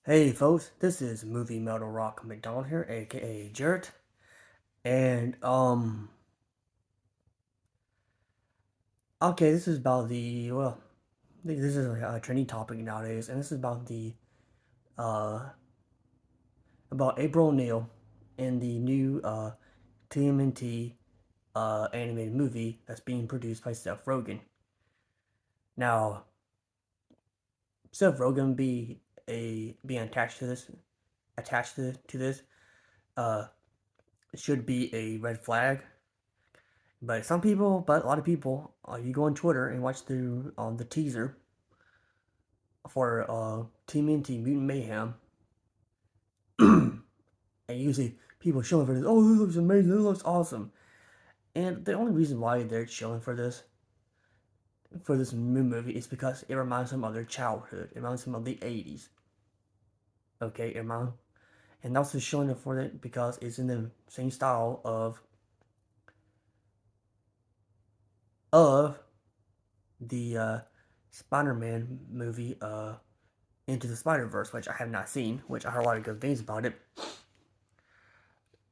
Hey folks, this is Movie Metal Rock McDonald here, aka Jarrett. And okay, this is about this is a trending topic nowadays, and this is about the uh about April O'Neil and the new TMNT animated movie that's being produced by Seth Rogen. Now, Seth Rogen being attached to this uh should be a red flag. But a lot of people, you go on Twitter and watch the teaser for TMNT Mutant Mayhem, and usually people shilling for this. Oh, this looks amazing! This looks awesome! And the only reason why they're shilling for this new movie is because it reminds them of their childhood. It reminds them of the '80s. Okay, and also showing it for it because it's in the same style of the Spider-Man movie, Into the Spider-Verse, which I have not seen, which I heard a lot of good things about it.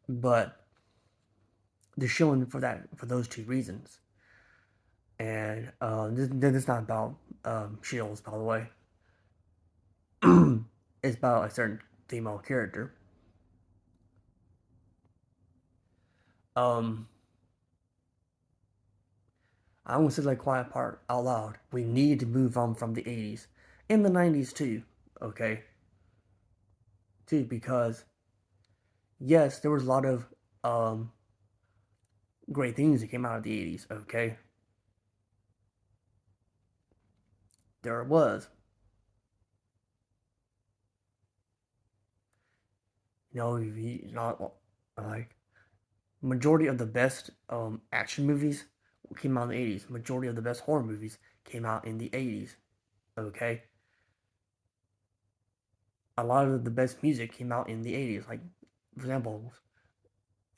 But they're showing for those two reasons. And this is not about shields, by the way. It's about a certain female character. Um, I want to say like quiet part out loud. We need to move on from the '80s and the '90s too. Okay, too, because yes, there was a lot of um great things that came out of the '80s. Okay, there it was. Not like majority of the best action movies came out in the '80s. Majority of the best horror movies came out in the '80s. Okay, a lot of the best music came out in the '80s. Like, for example,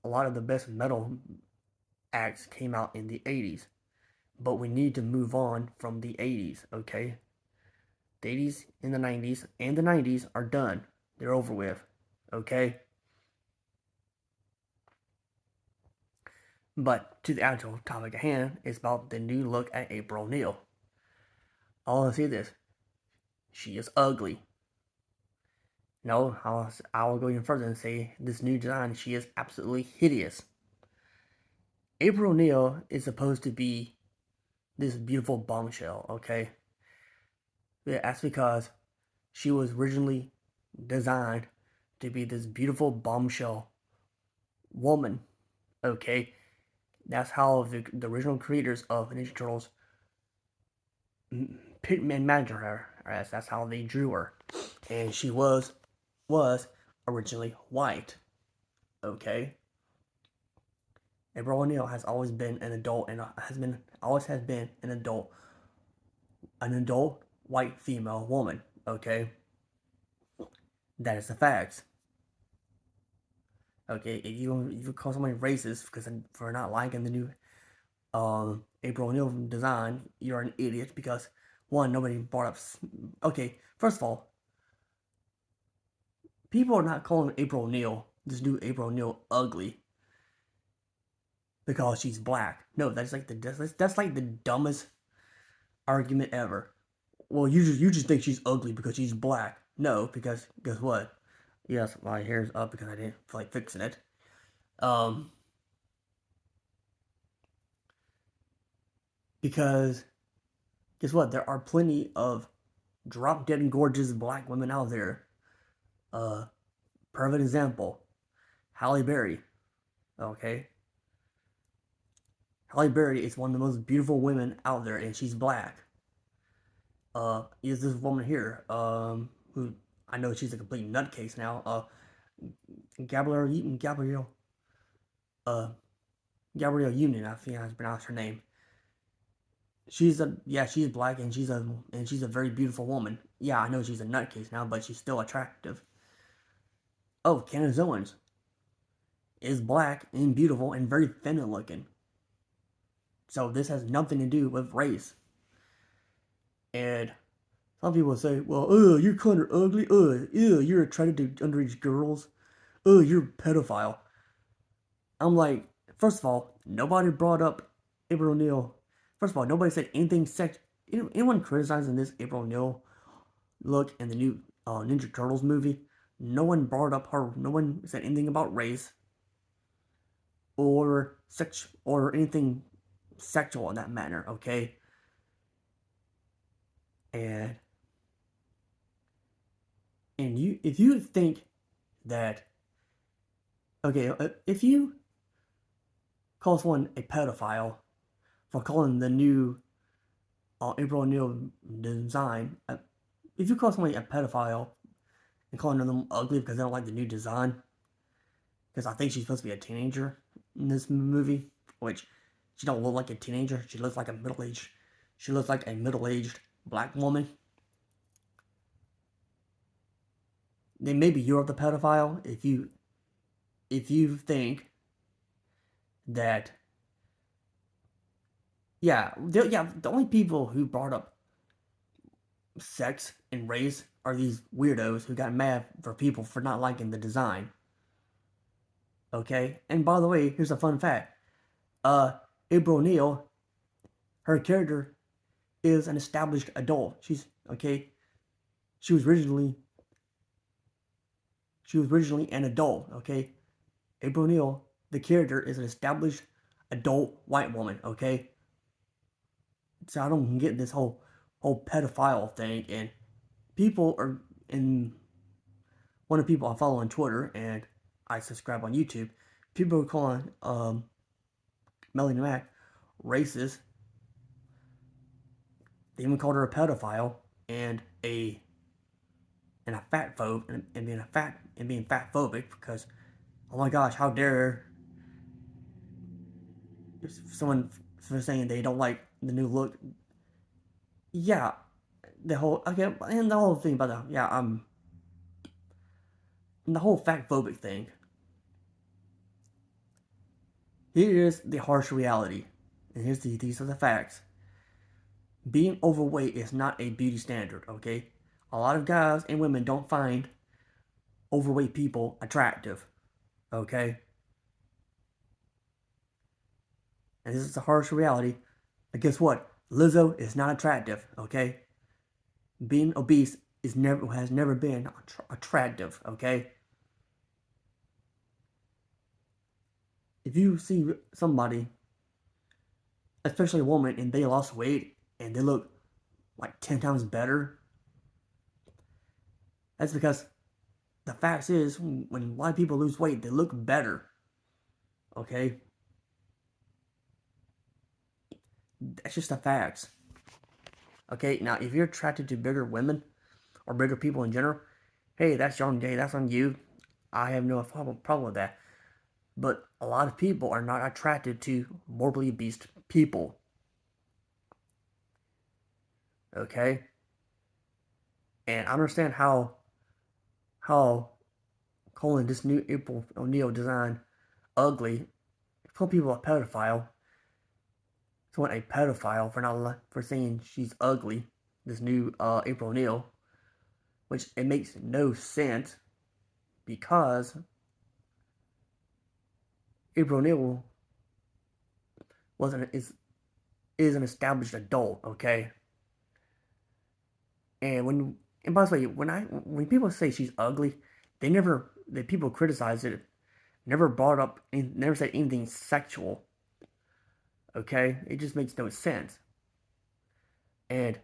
a lot of the best metal acts came out in the '80s. But we need to move on from the '80s. Okay, the '80s and the '90s and the '90s are done. They're over with. Okay. But to the actual topic at hand, it's about the new look at April O'Neil. I'll say this: she is ugly. No, I'll go even further and say this new design, she is absolutely hideous. April O'Neil is supposed to be this beautiful bombshell, okay? Yeah, that's because she was originally designed to be this beautiful bombshell woman, okay? That's how the original creators of Ninja Turtles imagined her. That's how they drew her, and she was originally white, okay? April O'Neil has always been an adult and has been an adult white female woman. Okay, that is the facts. Okay, if you call somebody racist because for not liking the new April O'Neil design, you're an idiot because one, nobody brought up. Okay, first of all, people are not calling April O'Neil, this new April O'Neil, ugly because she's black. No, that's like the dumbest argument ever. Well, you just think she's ugly because she's black. No, because guess what? Yes, my hair's up because I didn't feel like fixing it. Um, because guess what? There are plenty of drop dead gorgeous black women out there. Uh, Perfect example, Halle Berry. Okay, Halle Berry is one of the most beautiful women out there, and she's black. Is this woman here? Who I know she's a complete nutcase now. Gabrielle, uh, Gabrielle Union. I think I pronounced her name. She's black and she's a very beautiful woman. Yeah, I know she's a nutcase now, but she's still attractive. Oh, Candace Owens is black and beautiful and very feminine looking. So this has nothing to do with race. And Some people say, well, you're kind of ugly. You're attracted to underage girls. You're a pedophile. I'm like, first of all, nobody brought up April O'Neil. First of all, nobody said anything sex. Anyone criticizing this April O'Neil look in the new Ninja Turtles movie? No one brought up her. No one said anything about race or sex or anything sexual in that manner. Okay, and if you think that okay, if you call someone a pedophile for calling the new April O'Neil design, if you call somebody a pedophile and calling them ugly because they don't like the new design, because I think she's supposed to be a teenager in this movie, which she don't look like a teenager. She looks like a middle-aged. She looks like a middle-aged black woman. Then maybe you're the pedophile if you think that the only people who brought up sex and race are these weirdos who got mad for people for not liking the design. Okay? And by the way, here's a fun fact. April O'Neil, her character is an established adult. She's okay. She was originally an adult, okay? April O'Neil, the character, is an established adult white woman, okay? So I don't get this whole pedophile thing, and people are in one of the people I follow on Twitter and I subscribe on YouTube. People are calling Melanie Mack racist. They even called her a pedophile and a fat phobe and being fat phobic because oh my gosh, how dare someone for saying they don't like the new look. Yeah, the whole okay, and the whole thing about the whole fat phobic thing. Here is the harsh reality, and these are the facts. Being overweight is not a beauty standard. Okay, a lot of guys and women don't find overweight people attractive. Okay, and this is the harsh reality. But guess what? Lizzo is not attractive. Okay, being obese has never been attractive. Okay, if you see somebody, especially a woman, and they lost weight and they look like 10 times better, that's because the fact is when a lot of people lose weight, they look better. Okay, that's just the facts. Okay, now if you're attracted to bigger women or bigger people in general, hey, that's your own day. That's on you. I have no problem with that. But a lot of people are not attracted to morbidly obese people. Okay, and I understand how calling this new April O'Neil design ugly, calling people a pedophile, someone a pedophile for saying she's ugly. This new April O'Neil, which it makes no sense because April O'Neil is an established adult, okay? And by the way, when people say she's ugly, the people criticize it, never said anything sexual. Okay, it just makes no sense, and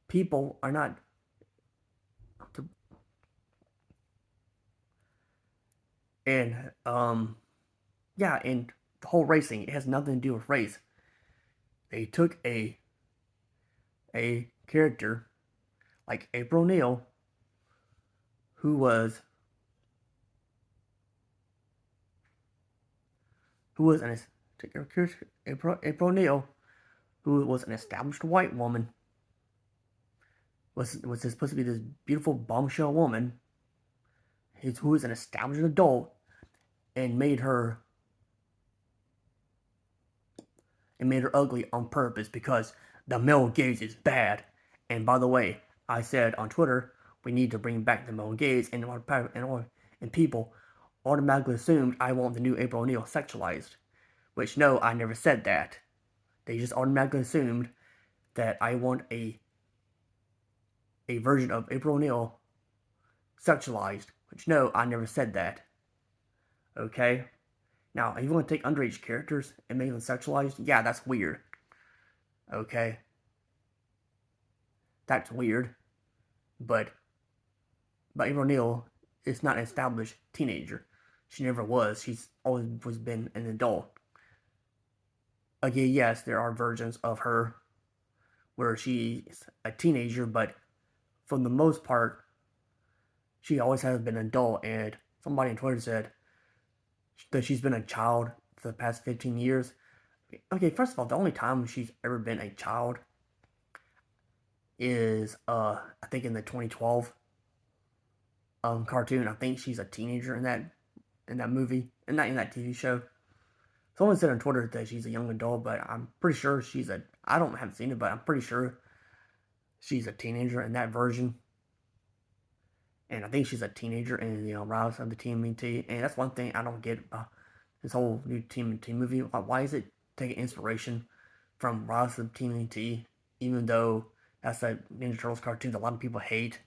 people are not. And and the whole racing, it has nothing to do with race. They took a character like April O'Neil, who was an April O'Neil, who was an established white woman, was supposed to be this beautiful bombshell woman, who was an established adult, and made her ugly on purpose because the male gaze is bad. And by the way, I said on Twitter, we need to bring back the male gaze, and people automatically assumed I want the new April O'Neil sexualized. Which, no, I never said that. They just automatically assumed that I want a version of April O'Neil sexualized. Which, no, I never said that. Okay? Now, if you want to take underage characters and make them sexualized, yeah, that's weird. Okay? That's weird. But April O'Neil is not an established teenager. She never was. She's always been an adult. Again, yes, there are versions of her where she's a teenager, but for the most part, she always has been an adult. And somebody on Twitter said that she's been a child for the past 15 years. Okay, first of all, the only time she's ever been a child is, I think in the 2012 cartoon. I think she's a teenager in that movie, and not in that TV show. Someone said on Twitter that she's a young adult, but I'm pretty sure I haven't seen it, but I'm pretty sure she's a teenager in that version. And I think she's a teenager in the Rise of the TMNT. And that's one thing I don't get about this whole new TMNT movie. Why is it taking inspiration from Rise of the TMNT, even though that's a Ninja Turtles cartoon that a lot of people hate,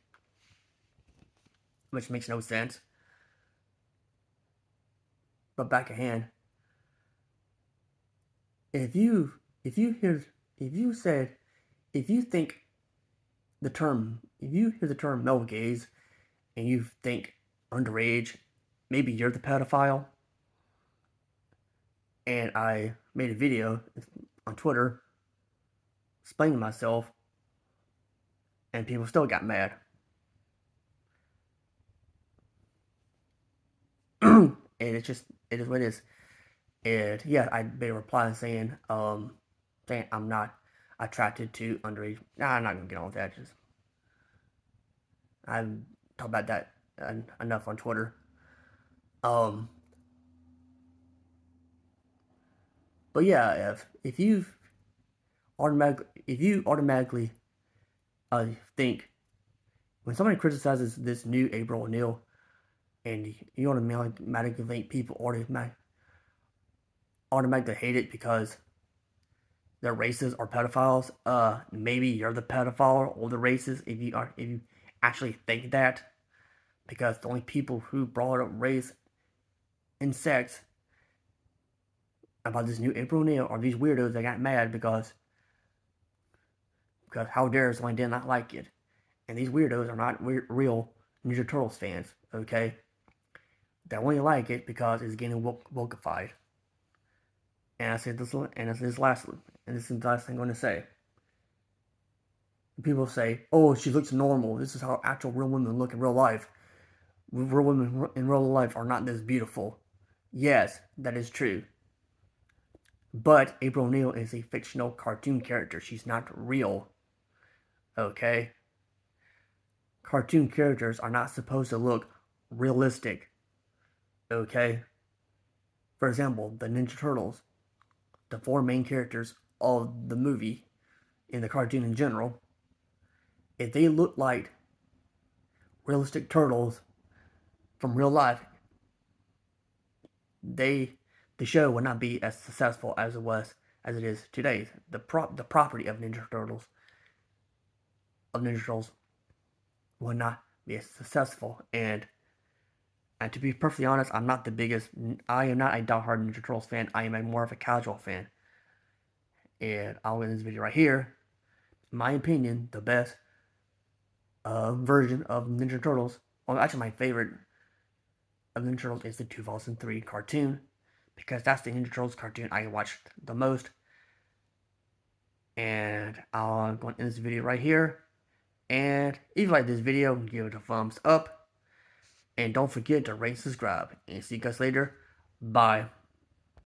which makes no sense. But back at hand, if you hear the term male gaze and you think underage, maybe you're the pedophile. And I made a video on Twitter explaining myself, and people still got mad. And it is what it is. And yeah, I made a reply saying I'm not attracted to underage. Nah, I'm not gonna get on with that. I've talked about that enough on Twitter. But yeah, if you automatically think when somebody criticizes this new April O'Neil, and you automatically think people automatically hate it because they're racist or pedophiles, maybe you're the pedophile or the racist if you actually think that, because the only people who brought up race and sex about this new April O'Neil are these weirdos that got mad because how dare someone did not like it. And these weirdos are not real Ninja Turtles fans, okay? They only like it because it's getting wokeified. And I said this, and this is the last thing I'm going to say. People say, "Oh, she looks normal. This is how actual real women look in real life. Real women in real life are not this beautiful." Yes, that is true. But April O'Neil is a fictional cartoon character. She's not real. Okay? Cartoon characters are not supposed to look realistic. Okay? For example, the Ninja Turtles, the 4 main characters of the movie, in the cartoon in general, if they look like realistic turtles from real life, the show would not be as successful as it is today. The property of Ninja Turtles would not be as successful. And to be perfectly honest, I am not a diehard Ninja Turtles fan. I am more of a casual fan. And I'll end this video right here. In my opinion, the best version of Ninja Turtles, well, actually my favorite of Ninja Turtles is the 2003 cartoon, because that's the Ninja Turtles cartoon I watched the most. And I'm going to end this video right here. And if you like this video, give it a thumbs up. And don't forget to rate and subscribe. And see you guys later. Bye.